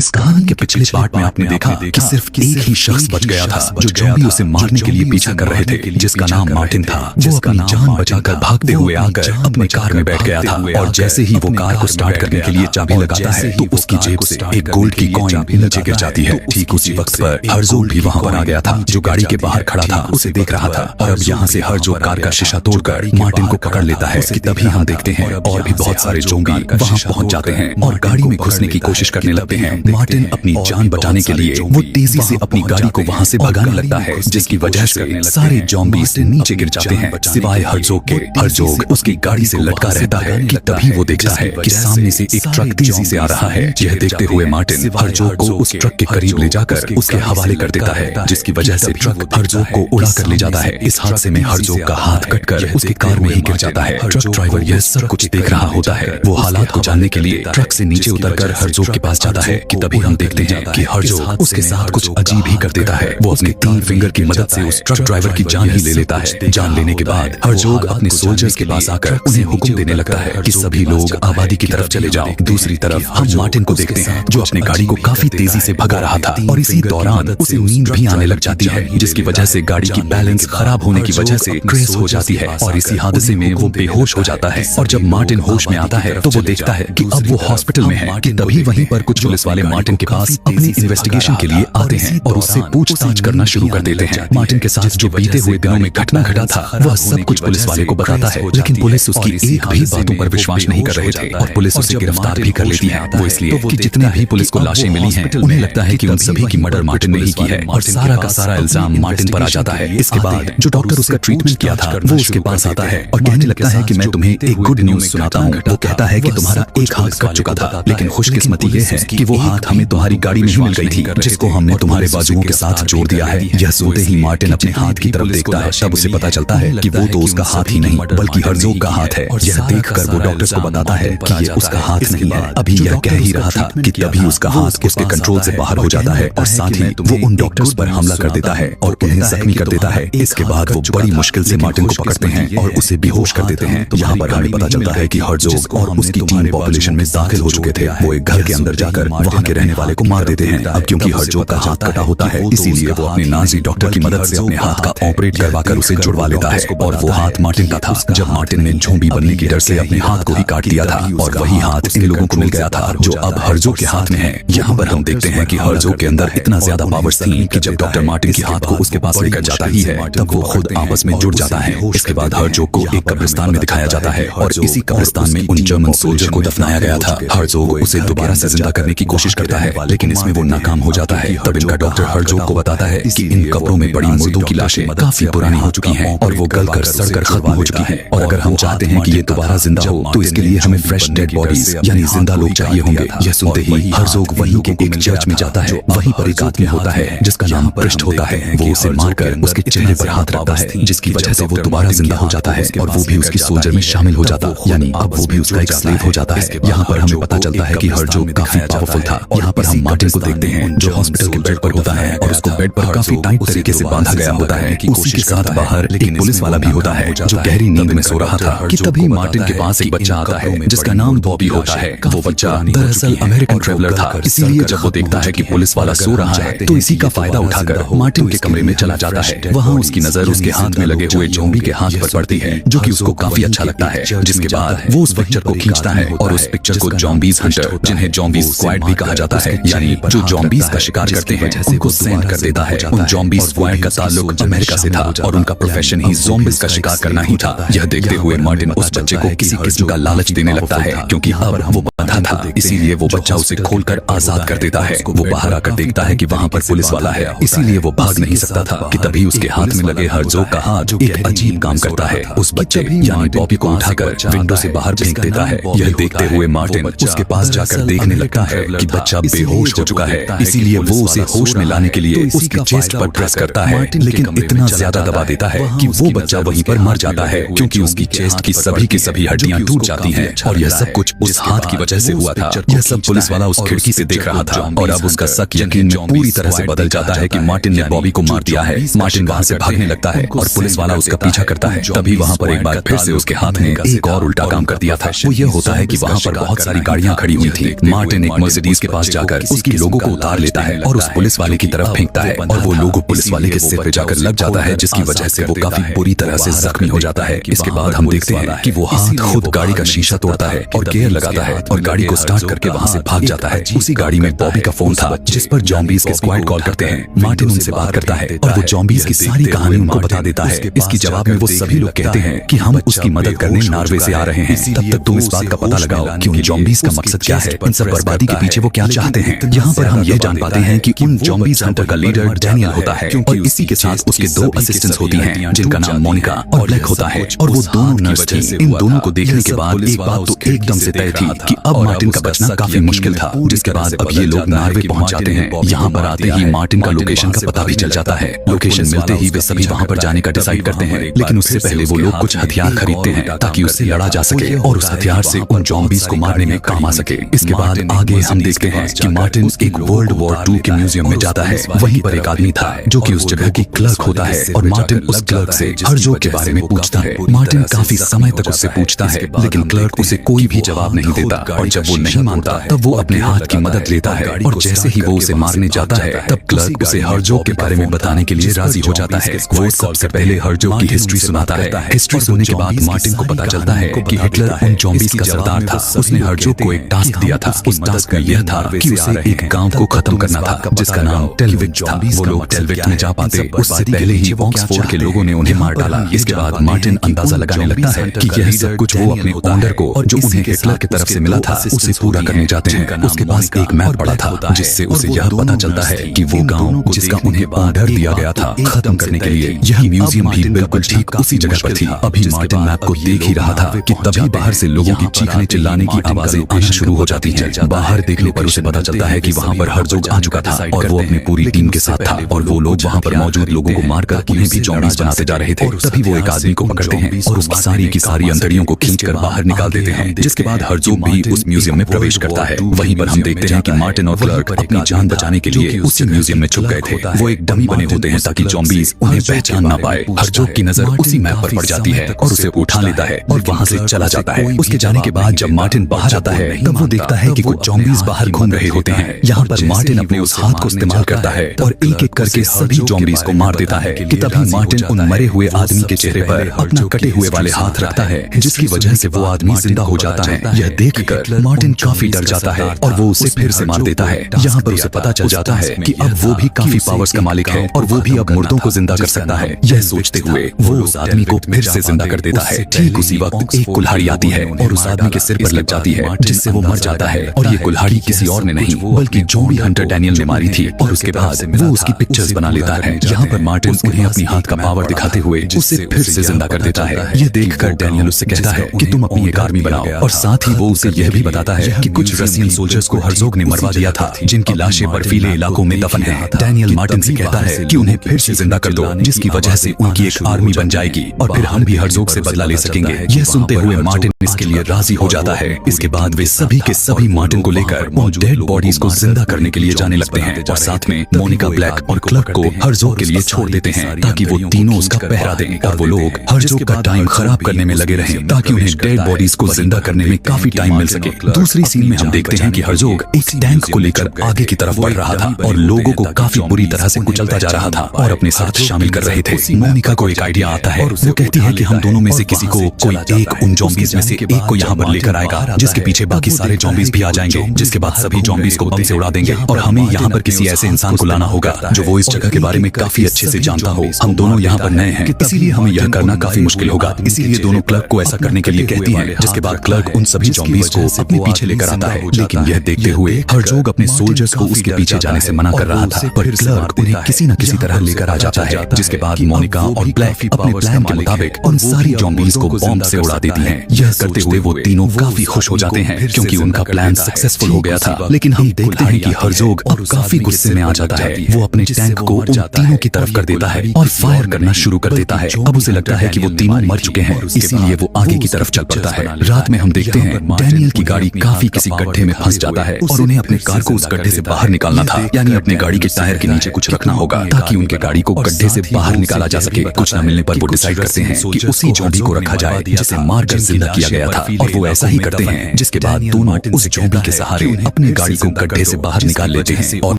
इस कहानी के पिछले पार्ट में आपने देखा कि सिर्फ एक ही शख्स बच गया था जो ज़ॉम्बी उसे मारने के लिए पीछा कर रहे थे, जिसका नाम मार्टिन था। वो अपनी जान बचाकर भागते हुए आकर अपने कार में बैठ गया था और जैसे ही वो कार को स्टार्ट करने के लिए चाबी लगाता है तो उसकी जेब से एक गोल्ड की कॉइन नीचे गिर जाती है। ठीक उसी वक्त पर हरजोग भी वहां पर आ गया था, जो गाड़ी के बाहर खड़ा था उसे देख रहा था। और अब यहाँ से हरजोग कार का शीशा तोड़कर मार्टिन को पकड़ लेता है। तभी हम देखते हैं और भी बहुत सारे ज़ॉम्बी वहां पहुंच जाते हैं और गाड़ी में घुसने की कोशिश करने लगते हैं। मार्टिन अपनी जान बचाने के लिए वो तेजी से अपनी गाड़ी को वहां से भगाने लगता है, जिसकी वजह से सारे ज़ॉम्बीज़ नीचे गिर जाते हैं सिवाय हरजोग के। हरजोग उसकी गाड़ी से लटका रहता है कि तभी वो देखता है कि सामने से एक ट्रक तेजी से आ रहा है। यह देखते हुए मार्टिन हरजोग को उस ट्रक के करीब ले जाकर उसके हवाले कर देता है, जिसकी वजह से ट्रक हरजोग को उड़ा कर ले जाता है। इस हादसे में हरजोग का हाथ कटकर उसके कार में ही गिर जाता है। ट्रक ड्राइवर यह सब कुछ देख रहा होता है। वो हालात को जानने के लिए ट्रक से नीचे उतरकर हरजोग के पास जाता है कि तभी हम देखते हैं कि हरजोग उसके साथ कुछ अजीब ही कर देता है। वो अपने 3 फिंगर की मदद से उस ट्रक ड्राइवर की जान ही ले लेता है। जान लेने के बाद हरजोग अपने सोल्जर्स के पास आकर उन्हें हुक्म देने लगता है कि सभी लोग आबादी की तरफ चले जाओ। दूसरी तरफ हम मार्टिन को देखते हैं जो अपनी गाड़ी को काफी तेजी से भगा रहा था और इसी दौरान उसे नींद भी आने लग जाती है, जिसकी वजह से गाड़ी की बैलेंस खराब होने की वजह से क्रैश हो जाती है और इसी हादसे में वो बेहोश हो जाता है। और जब मार्टिन होश में आता है तो वो देखता है कि अब वो हॉस्पिटल में है कि तभी वहीं पर कुछ पुलिस वाले मार्टिन के पास अपनी इन्वेस्टिगेशन के लिए आते हैं और उससे पूछताछ करना शुरू कर देते हैं। मार्टिन के साथ जो बीते हुए दिनों में घटना घटा था वह सब कुछ पुलिस वाले को बताता है, लेकिन पुलिस उसकी एक भी बातों पर विश्वास नहीं कर रहे थे और पुलिस उसे गिरफ्तार भी कर लेती है। वो इसलिए कि जितनी भी पुलिस को लाशें मिली हैं उन्हें लगता है कि उन सभी की मर्डर मार्टिन ने ही की है और सारा का सारा इल्जाम मार्टिन पर आ जाता है। इसके बाद जो डॉक्टर उसका ट्रीटमेंट किया था वो उसके पास आता है और कहने लगता है कि मैं तुम्हें एक गुड न्यूज सुनाता हूँ। वो कहता है कि तुम्हारा एक हाथ कट चुका था, लेकिन खुशकिस्मती ये है कि वो हाथ हमें तुम्हारी गाड़ी में ही मिल गई थी, जिसको हमने तुम्हारे बाजुओं के साथ जोड़ दिया है। यह सुनते ही मार्टिन अपने हाथ की तरफ देखता है। तब उसे पता चलता है कि वो तो उसका हाथ ही नहीं बल्कि हरजोग का हाथ है। यह देखकर वो डॉक्टर्स को बताता है कि ये उसका हाथ नहीं है। अभी यह कह ही रहा था कि तभी उसका हाथ उसके कंट्रोल से बाहर हो जाता है और साथ ही वो उन डॉक्टर्स पर हमला कर देता है और उन्हें जख्मी कर देता है। इसके बाद वो बड़ी मुश्किल से मार्टिन को पकड़ते हैं और उसे बेहोश कर देते हैं। यहाँ पर हमें पता चलता है कि हरजोग और उसकी टीम पॉपुलेशन में दाखिल हो चुके थे। वो एक घर के अंदर जाकर वहाँ के रहने वाले को मार देते हैं। अब क्योंकि हरजोग का हाथ कटा होता है इसीलिए वो अपने नाजी डॉक्टर की मदद से अपने हाथ का ऑपरेट करवाकर उसे जुड़वा लेता है और वो हाथ मार्टिन का था। जब मार्टिन ने ज़ॉम्बी बनने की डर से अपने हाथ को ही काट दिया था और वही हाथ इन लोगों को मिल गया था जो अब हरजोग के हाथ में है। यहाँ पर हम देखते हैं कि हरजोग के अंदर इतना ज्यादा पावर्स थी कि जब डॉक्टर मार्टिन के हाथ को उसके पास लेकर जाता ही है तब वो खुद आपस में जुड़ जाता है। इसके बाद हरजोग को एक कब्रिस्तान में दिखाया जाता है और इसी कब्रिस्तान में उन जर्मन सोल्जर को दफनाया गया था। हरजोग उसे दोबारा से जिंदा करने की कोशिश करता है लेकिन इसमें वो नाकाम हो जाता है। तब इनका डॉक्टर हरजोग को बताता है कि इन कब्रों में पड़ी मुर्दों की लाशें काफी पुरानी हो चुकी हैं और वो गलकर सड़कर खत्म हो चुकी हैं और अगर हम चाहते हैं कि ये दोबारा जिंदा हो तो इसके लिए हमें फ्रेश डेड बॉडीज यानी जिंदा लोग चाहिए होंगे। यह सुनते ही हरजोग वहीं के एक चर्च में जाता है। वहीं पर एक आदमी होता है जिसका नाम पृष्ठ होता है। वो उसे मारकर उसके चेहरे पर हाथ रखता है जिसकी वजह से वो दोबारा जिंदा हो जाता है और वो भी उसकी सोल्जर में शामिल हो जाता है, यानी अब वो भी उसका एक स्लेव हो जाता है। यहाँ पर हमें पता चलता है कि हरजोग काफी पावरफुल था। यहाँ पर हम मार्टिन को देखते हैं जो हॉस्पिटल के बेड पर होता है और उसको बेड पर काफी टाइट तरीके से बांधा गया होता है। उसी के साथ बाहर एक पुलिस वाला भी होता है जो गहरी नींद में सो रहा था कि तभी मार्टिन के पास एक बच्चा आता है जिसका नाम बॉबी होता है। वो बच्चा दरअसल अमेरिकन ट्रेवलर था, इसीलिए जब वो देखता है कि पुलिस वाला सो रहा है तो इसी का फायदा उठाकर मार्टिन के कमरे में चला जाता है। वहाँ उसकी नजर उसके हाथ में लगे हुए ज़ॉम्बी के हाथ पर पड़ती है जो कि उसको काफी अच्छा लगता है। जिसके बाद वो उस पिक्चर को खींचता है और उस पिक्चर को ज़ॉम्बीज हंटर जिन्हें ज़ॉम्बीज स्क्वाड भी कहा जाता है यानी जो ज़ॉम्बीज का शिकार करते हैं उनको सेंड कर देता है। उन ज़ॉम्बी स्क्वाड का ताल्लुक अमेरिका से था और उनका प्रोफेशन ही ज़ॉम्बीज का शिकार करना ही था। यह देखते हुए मार्टिन उस बच्चे को किसी किस्म का लालच देने लगता है क्योंकि अब वो बंधा था, इसीलिए वो बच्चा उसे खोलकर आजाद कर देता है। वो बाहर आकर देखता है कि वहाँ पर पुलिस वाला है, इसीलिए वो भाग नहीं सकता था कि तभी उसके हाथ में लगे हरजोग का हाथ एक अजीब काम करता है। उस बच्चे यानी बॉबी को उठाकर विंडो से बाहर फेंक देता है। यह देखते हुए मार्टिन उसके पास जाकर देखने लगता है कि बच्चा बेहोश हो चुका है, इसीलिए वो उसे होश में लाने के लिए उसकी चेस्ट पर प्रेस करता है लेकिन इतना ज्यादा दबा देता है कि वो बच्चा वहीं पर मर जाता है क्योंकि उसकी चेस्ट की सभी हड्डियां टूट जाती हैं और यह सब कुछ उस हाथ की वजह वजह से हुआ था। यह सब पुलिस वाला उस खिड़की से देख रहा था और अब उसका शक यकीन में पूरी तरह से बदल जाता है कि मार्टिन ने बॉबी को मार दिया है। मार्टिन वहां से भागने लगता है और पुलिस वाला उसका पीछा करता है। तभी वहां पर एक बार फिर से उसके हाथ ने एक और उल्टा काम कर दिया था। वो ये होता है कि वहां पर बहुत सारी गाड़ियां खड़ी हुई थी। मार्टिन एक मर्सिडीज के पास जाकर उसकी लोगो को उतार लेता है और उस पुलिस वाले की तरफ फेंकता है और वो लोगो पुलिस वाले के सिर पे जाकर लग जाता है, जिसकी वजह से वो काफी बुरी तरह से जख्मी हो जाता है। इसके बाद हम देखते हैं कि वो हाथ खुद गाड़ी का शीशा तोड़ता है और गियर लगाता है और गाड़ी को स्टार्ट करके वहां से भाग जाता है। उसी गाड़ी में बॉबी का फोन था जिस पर जॉम्बीज के स्क्वाड कॉल करते हैं। मार्टिन उनसे बात करता है और वो जॉम्बीज की सारी कहानी उनको बता देता है। इसकी जवाब में वो सभी लोग कहते हैं कि हम उसकी मदद करने नॉर्वे से आ रहे हैं। तब तक तुम इस बात का पता लगाओ कि उन जॉम्बीज का मकसद क्या है, इन सब बर्बादी के पीछे वो क्या चाहते हैं। यहाँ पर हम ये जान पाते हैं कि उन जॉम्बीज हंटर का लीडर डैनियल होता है और इसी के साथ उसके 2 असिस्टेंट्स होती हैं जिनका नाम मोनिका और ब्लैक होता है और वो दोनों नर्स थी। इन दोनों को देखने के बाद एक बात तो एकदम से तय थी कि अब मार्टिन का बचना काफी मुश्किल था। जिसके बाद अब ये लोग नॉर्वे पहुंच जाते हैं। यहाँ पर आते ही मार्टिन का लोकेशन का पता भी चल जाता है। लोकेशन मिलते ही वे सभी वहाँ पर जाने का डिसाइड करते हैं, लेकिन उससे पहले वो लोग कुछ हथियार खरीदते हैं ताकि उससे लड़ा जा सके और उस हथियार से उन जॉम्बीज को मारने में काम आ सके। इसके बाद आगे हम देखते हैं कि मार्टिन एक वर्ल्ड वॉर 2 के म्यूजियम में जाता है। वहीं पर एक आदमी था जो कि उस जगह की क्लर्क होता है और मार्टिन उस क्लर्क से हर्जोग के बारे में पूछता है। मार्टिन काफी समय तक उससे पूछता है, लेकिन क्लर्क उसे कोई भी जवाब नहीं देता और जब वो नहीं मानता तब वो अपने हाथ की मदद लेता है और जैसे ही वो उसे मारने जाता है तब क्लर्क उसे हर्जोग के बारे में बताने के लिए राजी हो जाता है। वो सबसे पहले हर्जोग की हिस्ट्री सुनाता है। हिस्ट्री सुनने के बाद मार्टिन को पता चलता है कि हिटलर उन जॉम्बीज का सरदार था। उसने हर्जोग को एक टास्क दिया था। उस टास्क में यह था कि उसे एक गांव को खत्म करना था जिसका नाम टेलविट था। वो लोग टेलविट में जा पाते उससे पहले ही ऑक्सफोर्ड के लोगों ने उन्हें मार डाला। इसके बाद मार्टिन अंदाजा लगाने लगता है कि यह सब कुछ वो अपने ओनर को जो उन्हें हिटलर की तरफ से मिला था उसे पूरा करने जाते हैं। उसके पास एक मैप पड़ा था जिससे उसे यह पता चलता है कि वो गांव जिसका उन्हें ऑर्डर दिया गया था खत्म करने के लिए यह म्यूजियम भी बिल्कुल ठीक उसी जगह पर थी। अभी मार्टिन मैप को देख ही रहा था कि तभी बाहर से लोगों की चीखने चिल्लाने की आवाजें आना शुरू हो जाती हैं। बाहर देखने पर उसे पता चलता है कि वहां पर हर्जोग आ चुका था और वो अपनी पूरी टीम के साथ था और वो लोग वहां पर मौजूद लोगों को मारकर उन्हें भी जॉम्बीज बनाते जा रहे थे। तभी वो एक आदमी को पकड़ते हैं और उसकी सारी की सारी अंतड़ियों को खींचकर बाहर निकाल देते हैं। जिसके बाद हर्जोग भी उस म्यूजियम में प्रवेश करता है। वहीं पर हम देखते हैं कि मार्टिन और क्लर्क अपनी जान बचाने के लिए उसी म्यूजियम में छुप गए थे। वो एक डमी बने होते हैं ताकि जॉम्बीज उन्हें पहचान ना पाए। हर्जोग की नजर उसी मैप पर पड़ जाती है और उसे उठा लेता है और वहां से चला जाता है। उसके जाने के बाद जब मार्टिन बाहर आता है तब वो देखता है कि कुछ जॉम्बीज बाहर घूम रहे होते हैं। यहाँ पर मार्टिन अपने उस हाथ को इस्तेमाल करता है और एक एक करके सभी जॉम्बीज को मार देता है कि तभी मार्टिन उन मरे हुए आदमी के चेहरे पर अपना कटे हुए वाले हाथ रखता है जिसकी वजह से वो आदमी जिंदा हो जाता है। यह देखकर मार्टिन काफी डर जाता है और वो उसे फिर से मार देता है। यहाँ पर उसे पता चल जाता है कि अब वो भी काफी पावर्स का मालिक है और वो भी अब मुर्दों को जिंदा कर सकता है। यह सोचते हुए वो उस आदमी को फिर से जिंदा कर देता है। ठीक उसी वक्त एक कुल्हाड़ी आती है और उस आदमी के सिर पर लग जाती है जिससे वो मर जाता है। और ये कुल्हाड़ी किसी और ने नहीं बल्कि जॉम्बी हंटर डैनियल ने मारी थी और उसके बाद वो उसकी पिक्चर्स बना लेता है। यहाँ पर मार्टिन उन्हें अपनी हाथ का पावर दिखाते हुए उसे फिर से जिंदा कर देता है। यह देखकर डैनियल उससे कहता है कि तुम अपनी एक आर्मी बनाओ और साथ ही वो उसे यह भी बताता है कि कुछ रशियन सोल्जर्स को हर्जोग ने मरवा दिया था जिनकी लाशें बर्फीले इलाकों में दफन है। डैनियल मार्टिन से कहता है कि उन्हें फिर से जिंदा कर दो जिसकी वजह से उनकी एक आर्मी बन जाएगी और फिर हम भी हर्जोग से बदला ले सकेंगे। यह सुनते हुए मार्टिन इसके लिए राजी हो जाता है। इसके बाद वे सभी के सभी मार्टिन को लेकर उन डेड बॉडीज को जिंदा करने के लिए जाने लगते हैं और साथ में मोनिका ब्लैक और क्लर्क को हर्जोग के लिए छोड़ देते हैं ताकि वो तीनों उसका पहरा दें और वो लोग हर्जोग का टाइम खराब करने में लगे रहें ताकि उन्हें डेड बॉडीज को जिंदा करने में काफी टाइम मिल सके। दूसरी सीन में हम देखते हैं कि हर्जोग एक टैंक को लेकर आगे की तरफ बढ़ रहा था और लोगों को काफी बुरी तरह से कुचलता जा रहा था और अपने साथ शामिल कर रहे थे। मोनिका को एक आइडिया आता है। वो कहती है कि हम दोनों में से किसी को कोई एक उन जॉम्बीज में से एक को यहाँ पर लेकर आएगा जिसके पीछे बाकी सारे जॉम्बीज भी आ जाएंगे, जिसके बाद सभी जॉम्बीज को बम से उड़ा देंगे और हमें यहाँ पर किसी ऐसे इंसान को लाना होगा जो वो इस जगह के बारे में काफी अच्छे से जानता हो। हम दोनों यहाँ पर नए हैं इसीलिए हमें यह करना काफी मुश्किल होगा। इसीलिए दोनों क्लर्क को ऐसा करने के लिए कहती हैं, जिसके बाद क्लर्क उन सभी जॉम्बीज को अपने पीछे लेकर आता है। लेकिन यह देखते हुए हर्जोग अपने सोल्जर्स को उसके पीछे जाने से मना कर रहा था, पर क्लर्क उन्हें किसी न किसी तरह लेकर आ जाता है। जिसके बाद मोनिका और ब्लैक अपने प्लान के मुताबिक उन सारी जॉम्बीज को बॉम्ब से उड़ा देती हैं। यह करते हुए वो तीनों काफी खुश हो जाते हैं क्योंकि उनका प्लान सक्सेसफुल हो गया था। लेकिन हम देखते हैं कि हर्जोग अब काफी गुस्से में आ जाता है। वो अपने टैंक को उन तीनों की तरफ कर देता है और फायर करना शुरू कर देता है। अब उसे लगता है कि वो तीनों मर चुके हैं, इसीलिए वो आगे की तरफ चल पड़ता है। रात में हम देखते हैं डैनियल की गाड़ी काफी किसी गड्ढे में फंस जाता है और उन्हें अपने कार को उस गड्ढे से बाहर निकालना था, यानी अपने गाड़ी के टायर के नीचे कुछ रखना होगा ताकि उनके गाड़ी को गड्ढे से बाहर निकाला जा सके। कुछ न मिलने पर वो डिसाइड करते हैं कि उसी ज़ॉम्बी को रखा जाए जिसे मारकर जिंदा किया गया था, और वो ऐसा ही करते हैं, जिसके बाद दोनों उस ज़ॉम्बी के सहारे अपनी गाड़ी को गड्ढे से बाहर निकाल लेते हैं और